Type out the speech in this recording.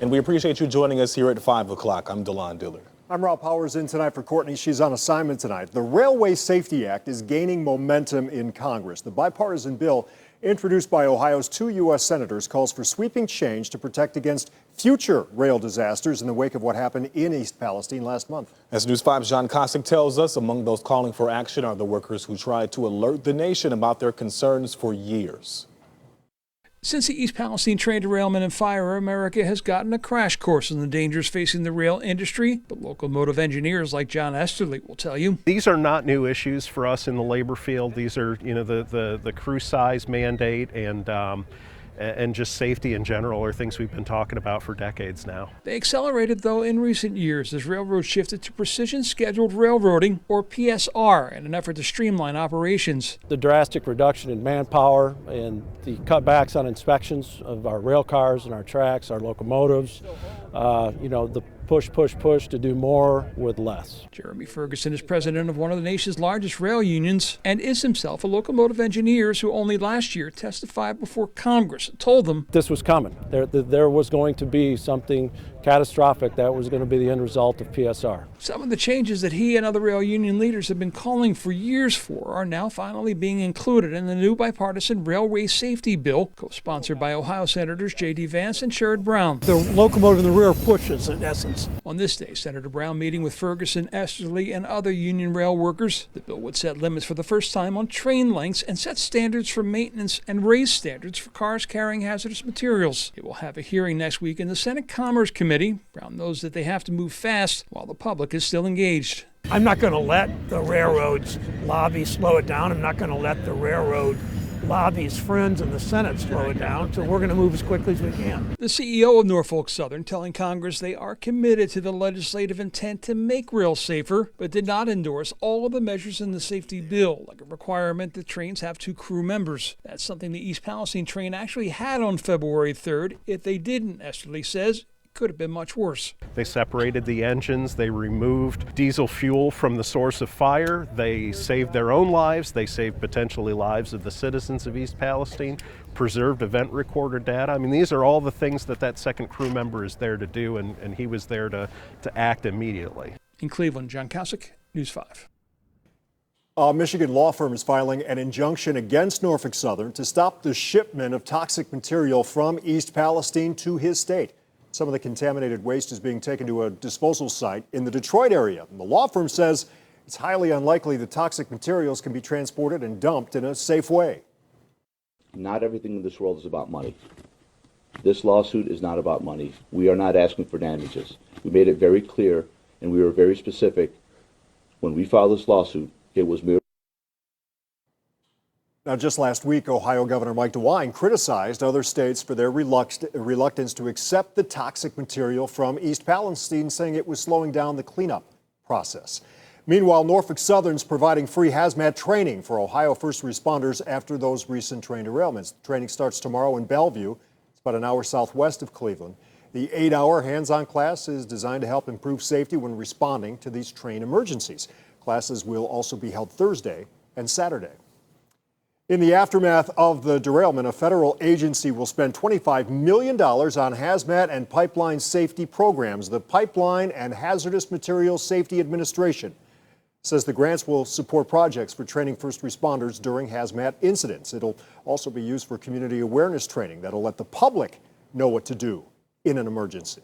And we appreciate you joining us here at 5 o'clock. I'm DeLon Dillard. I'm Rob Powers in tonight for Courtney. She's on assignment tonight. The Railway Safety Act is gaining momentum in Congress. The bipartisan bill introduced by Ohio's 2 U.S. senators calls for sweeping change to protect against future rail disasters in the wake of what happened in East Palestine last month. As News 5's John Kosick tells us, among those calling for action are the workers who tried to alert the nation about their concerns for years. Since the East Palestine train derailment and fire, America has gotten a crash course in the dangers facing the rail industry. But locomotive engineers like John Esterly will tell you these are not new issues for us in the labor field. These are, the crew size mandate and just safety in general are things we've been talking about for decades now. They accelerated, though, in recent years as railroads shifted to precision scheduled railroading, or PSR, in an effort to streamline operations. The drastic reduction in manpower and the cutbacks on inspections of our rail cars and our tracks, our locomotives, the push to do more with less. Jeremy Ferguson is president of one of the nation's largest rail unions and is himself a locomotive engineer who only last year testified before Congress and told them this was coming. There was going to be something catastrophic that was going to be the end result of PSR. Some of the changes that he and other rail union leaders have been calling for years for are now finally being included in the new bipartisan railway safety bill, co-sponsored by Ohio Senators J.D. Vance and Sherrod Brown. The locomotive in the rear pushes, in essence. On this day, Senator Brown meeting with Ferguson, Esterly, and other union rail workers. The bill would set limits for the first time on train lengths and set standards for maintenance and raise standards for cars carrying hazardous materials. It will have a hearing next week in the Senate Commerce Committee. Brown knows that they have to move fast while the public is still engaged. I'm not going to let the railroads lobby slow it down. I'm not going to let the railroad lobby's friends in the Senate slow it down, so we're going to move as quickly as we can. The CEO of Norfolk Southern telling Congress they are committed to the legislative intent to make rail safer, but did not endorse all of the measures in the safety bill, like a requirement that trains have 2 crew members. That's something the East Palestine train actually had on February 3rd. If they didn't, Esterly says, could have been much worse. They separated the engines, they removed diesel fuel from the source of fire, they saved their own lives, they saved potentially lives of the citizens of East Palestine, preserved event recorder data. I mean, these are all the things that second crew member is there to do, and he was there to act immediately. In Cleveland, John Kosick, News 5. A Michigan law firm is filing an injunction against Norfolk Southern to stop the shipment of toxic material from East Palestine to his state. Some of the contaminated waste is being taken to a disposal site in the Detroit area. And the law firm says it's highly unlikely the toxic materials can be transported and dumped in a safe way. Not everything in this world is about money. This lawsuit is not about money. We are not asking for damages. We made it very clear, and we were very specific. When we filed this lawsuit, it was merely. Now, just last week, Ohio Governor Mike DeWine criticized other states for their reluctance to accept the toxic material from East Palestine, saying it was slowing down the cleanup process. Meanwhile, Norfolk Southern's providing free hazmat training for Ohio first responders after those recent train derailments. The training starts tomorrow in Bellevue. It's about an hour southwest of Cleveland. The 8-hour hands-on class is designed to help improve safety when responding to these train emergencies. Classes will also be held Thursday and Saturday. In the aftermath of the derailment, a federal agency will spend $25 million on hazmat and pipeline safety programs. The Pipeline and Hazardous Materials Safety Administration says the grants will support projects for training first responders during hazmat incidents. It'll also be used for community awareness training that'll let the public know what to do in an emergency.